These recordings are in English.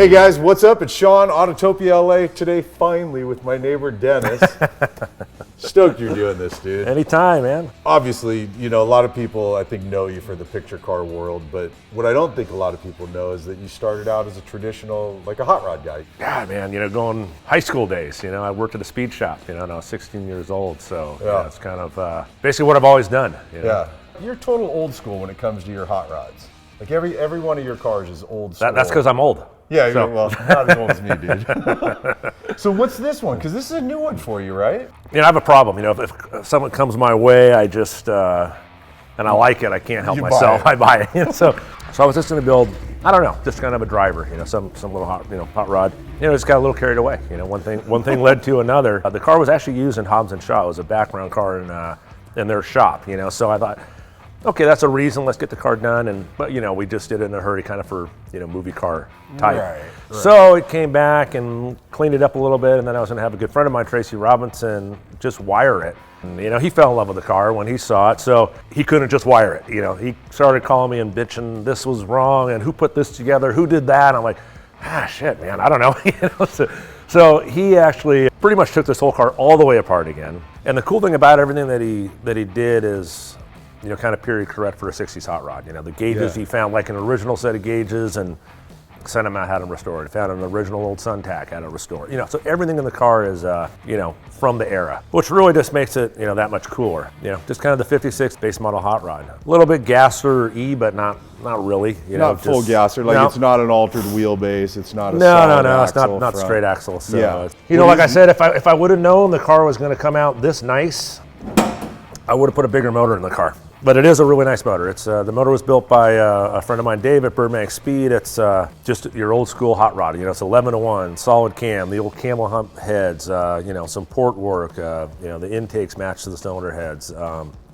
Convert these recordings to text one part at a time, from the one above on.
Hey guys, what's up? It's Sean, Autotopia LA, today finally with my neighbor Dennis. Stoked you're doing this, dude. Anytime, man. Obviously, you know, a lot of people I think know you for the picture car world, but what I don't think a lot of people know is that you started out as a traditional, like a hot rod guy. God, man, you know, going high school days, you know, I worked at a speed shop, you know, and I was 16 years old, so yeah, it's kind of basically what I've always done. You know? Yeah. You're total old school when it comes to your hot rods. Like every one of your cars is old school. That's because I'm old. Yeah, so. Well, not as old as me, dude. So what's this one? Because this is a new one for you, right? You know, I have a problem. You know, if someone comes my way, I just, and I like it, I can't help myself. I buy it. So I was just going to build, I don't know, just kind of a driver, you know, some little hot rod. You know, just got a little carried away. You know, one thing led to another. The car was actually used in Hobbs and Shaw. It was a background car in their shop, you know, so I thought, okay, that's a reason, let's get the car done. But you know, we just did it in a hurry kind of for, you know, movie car type. Right. So it came back and cleaned it up a little bit, and then I was gonna have a good friend of mine, Tracy Robinson, just wire it. And, you know, he fell in love with the car when he saw it, so he couldn't just wire it. You know, he started calling me and bitching, this was wrong, and who put this together, who did that? And I'm like, shit, man, I don't know. You know, so he actually pretty much took this whole car all the way apart again. And the cool thing about everything that he did is, you know, kind of period correct for a 60s hot rod. You know, the gauges he found like an original set of gauges and sent them out, had them restored. Found an original old Suntac, had it restored. You know, so everything in the car is, you know, from the era, which really just makes it, you know, that much cooler. You know, just kind of the 56 base model hot rod. A little bit gasser-y, but not really. You know, not full gasser, like it's not an altered wheelbase. It's not a no, it's not straight axle. So, you know, like I said, if I would have known the car was going to come out this nice, I would have put a bigger motor in the car. But it is a really nice motor. It's the motor was built by a friend of mine, Dave, at Burbank Speed. It's just your old school hot rod. You know, it's 11-to-1, solid cam, the old camel hump heads. You know, some port work. You know, the intakes match to the cylinder heads.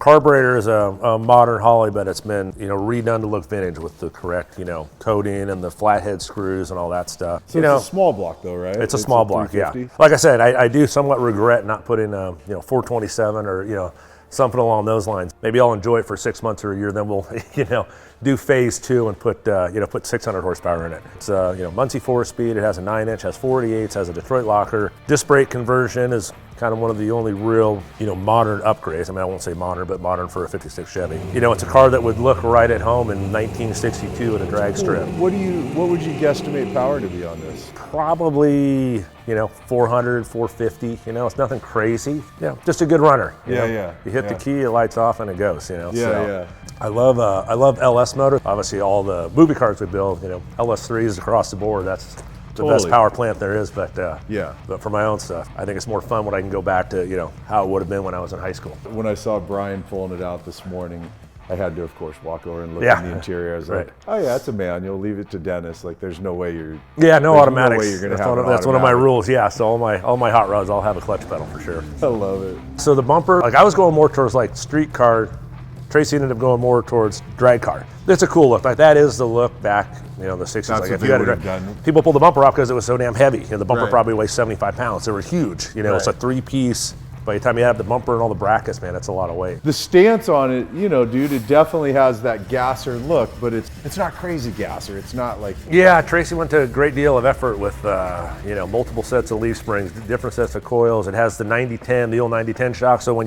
Carburetor is a modern Holly, but it's been, you know, redone to look vintage with the correct, you know, coating and the flathead screws and all that stuff. So it's a small block though, right? It's a small block, yeah. Like I said, I do somewhat regret not putting you know, 427 or, you know, something along those lines. Maybe I'll enjoy it for 6 months or a year, then we'll, you know, do phase 2 and put, you know, put 600 horsepower in it. It's, you know, Muncie 4-speed, it has a 9-inch, has 48s, has a Detroit locker. Disc brake conversion is kind of one of the only real, you know, modern upgrades. I mean, I won't say modern, but modern for a 56 Chevy. You know, it's a car that would look right at home in 1962 at a drag strip. What would you guesstimate power to be on this? Probably, you know, 400, 450, you know, it's nothing crazy. You know, just a good runner. You know? You hit the key, it lights off and it goes, you know. I love LS motor. Obviously all the movie cars we build, you know, LS3s across the board, that's the best power plant there is, but for my own stuff, I think it's more fun when I can go back to, you know, how it would have been when I was in high school. When I saw Brian pulling it out this morning, I had to, of course, walk over and look at the interior. I was like, oh yeah, it's a manual. Leave it to Dennis. Like, there's no way you're. Yeah, no automatics. No way you're gonna have that's one of my rules. Yeah, so all my hot rods, I'll have a clutch pedal for sure. I love it. So the bumper, like I was going more towards like street car. Tracy ended up going more towards drag car. It's a cool look. Like that is the look back, you know, in the 60s. That's like if you had done. People pulled the bumper off because it was so damn heavy. You know, the bumper probably weighs 75 pounds. They were huge. You know, it's a 3-piece. By the time you have the bumper and all the brackets, man, it's a lot of weight. The stance on it, you know, dude, it definitely has that gasser look, but it's not crazy gasser. It's not like. Yeah, Tracy went to a great deal of effort with, you know, multiple sets of leaf springs, different sets of coils. It has the 90-10, the old 90-10 shock. So when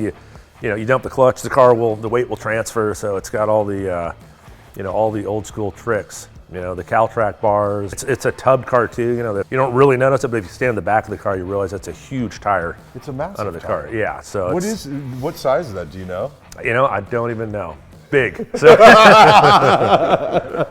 you know, you dump the clutch, the weight will transfer. So it's got all the, you know, all the old school tricks. You know, the Caltrack bars. It's a tub car too. You know, you don't really notice it, but if you stand in the back of the car, you realize it's a huge tire. It's a massive under the car. Yeah. So what size is that? Do you know? You know, I don't even know. Big. So. I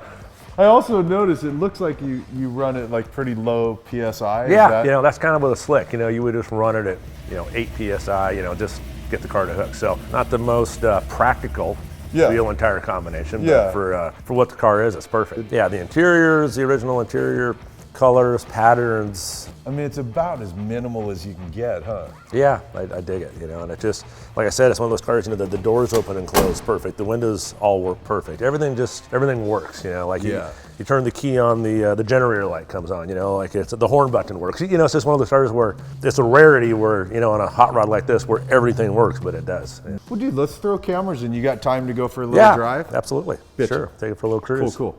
also noticed it looks like you run it like pretty low PSI. Yeah, you know, that's kind of with a slick. You know, you would just run it at, you know, 8 PSI, you know, just get the car to hook. So not the most practical wheel and tire combination, but for what the car is, it's perfect. Yeah, the interiors, the original interior colors, patterns. I mean, it's about as minimal as you can get, huh? Yeah, I dig it, you know, and it just, like I said, it's one of those cars, you know, the doors open and close perfect, the windows all work perfect, everything works, you know, like you turn the key on, the generator light comes on, you know, like the horn button works, you know, it's just one of those cars where it's a rarity where, you know, on a hot rod like this where everything works, but it does. Well, dude, let's throw cameras and you got time to go for a little drive? Absolutely, sure, take it for a little cruise. Cool.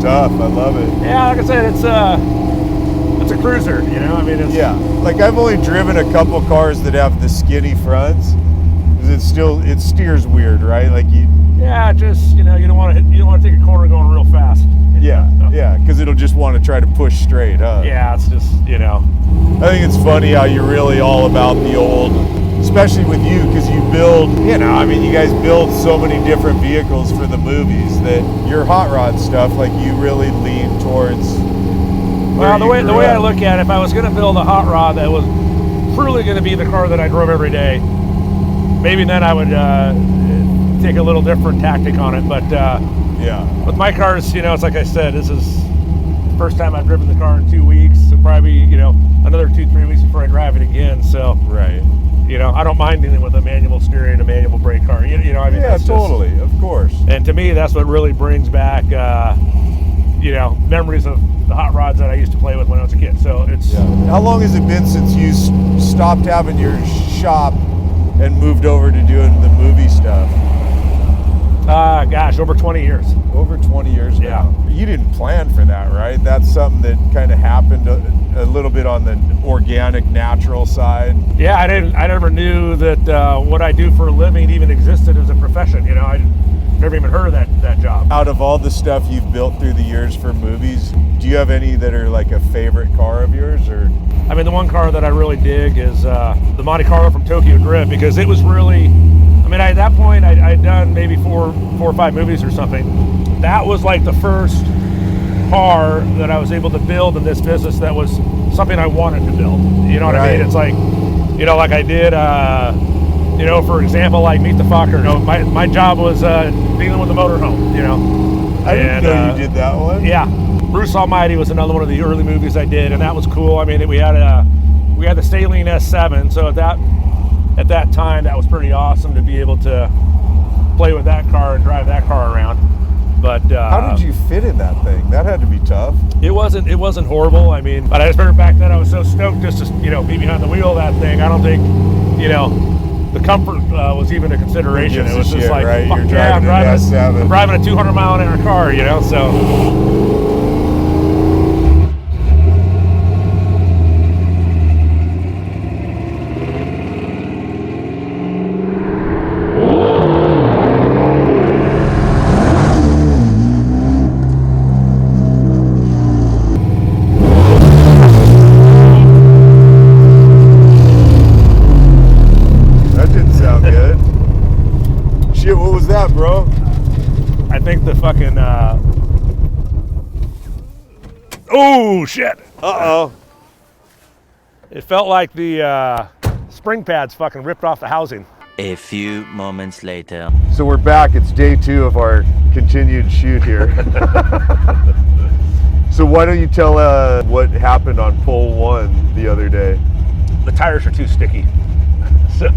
tough. I love it. Yeah, like I said, it's a cruiser, you know? I mean, it's... Yeah, like I've only driven a couple cars that have the skinny fronts. It steers weird, right? Like Yeah, just, you know, you don't want to take a corner going real fast. Yeah, yeah, because it'll just want to try to push straight, huh? Yeah, it's just, you know. I think it's funny how you're really all about the old, especially with you, because you build, you know, I mean, you guys build so many different vehicles for the movies that your hot rod stuff, like you really lean towards. Well, the way I look at it, if I was going to build a hot rod that was truly going to be the car that I drove every day, maybe then I would take a little different tactic on it. But yeah, with my cars, you know, it's like I said, this is the first time I've driven the car in 2 weeks. So probably, you know, another 2-3 weeks before I drive it again. So right, you know, I don't mind dealing with a manual steering, a manual brake car. You know, I mean, yeah, totally, of course. And to me, that's what really brings back, you know, memories of the hot rods that I used to play with when I was a kid. So it's. Yeah. How long has it been since you stopped having your shop and moved over to doing the movie stuff? Gosh, over 20 years. Over 20 years now. Yeah. You didn't plan for that, right? That's something that kind of happened a little bit on the organic, natural side. Yeah, I never knew that what I do for a living even existed as a profession. You know, I never even heard of that job. Out of all the stuff you've built through the years for movies, do you have any that are like a favorite car of yours, or? I mean, the one car that I really dig is the Monte Carlo from Tokyo Drift, because it was really, I mean, at that point, I'd done maybe four or five movies or something. That was like the first car that I was able to build in this business that was something I wanted to build. You know what I mean? It's like, you know, like I did, you know, for example, like Meet the Fokker. You know, my job was dealing with the motorhome, you know. I didn't know you did that one. Yeah. Bruce Almighty was another one of the early movies I did, and that was cool. I mean, we had the Saline S7, so at that time, that was pretty awesome to be able to play with that car and drive that car around. But how did you fit in that thing? That had to be tough. It wasn't horrible. I mean, but I just remember back then I was so stoked just to, you know, be behind the wheel of that thing. I don't think, you know, the comfort was even a consideration. It was just like, right? Fuck, You're yeah, driving an S7. I'm driving a 200 mile an hour car, you know, so. Bro, I think the fucking oh shit. Uh-oh. It felt like the spring pads fucking ripped off the housing. A few moments later. So we're back. It's day 2 of our continued shoot here. So why don't you tell what happened on pole 1 the other day? The tires are too sticky. So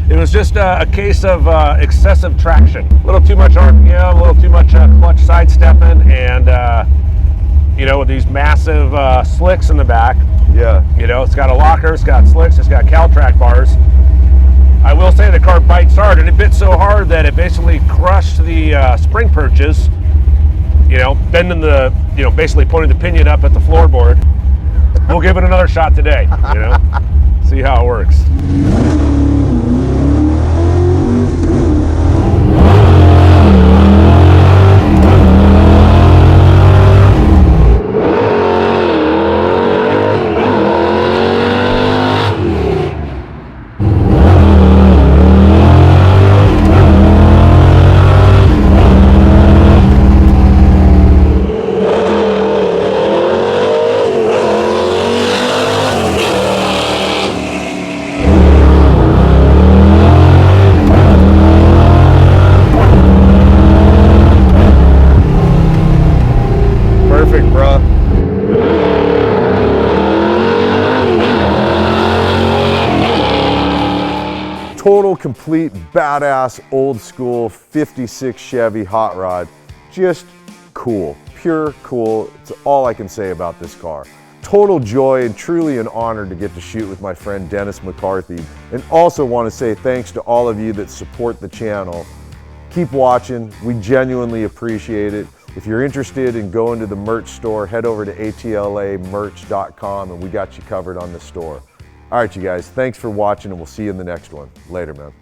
it was just a case of excessive traction. A little too much RPM, a little too much clutch sidestepping, and you know, with these massive slicks in the back. Yeah. You know, it's got a locker, it's got slicks, it's got Caltrack bars. I will say the car bites hard, and it bit so hard that it basically crushed the spring perches. You know, bending the, you know, basically pointing the pinion up at the floorboard. We'll give it another shot today. You know, see how it works. Total, complete, badass, old school 56 Chevy hot rod. Just cool, pure cool. It's all I can say about this car. Total joy and truly an honor to get to shoot with my friend Dennis McCarthy. And also want to say thanks to all of you that support the channel. Keep watching, we genuinely appreciate it. If you're interested in going to the merch store, head over to atlamerch.com and we got you covered on the store. All right, you guys, thanks for watching and we'll see you in the next one. Later, man.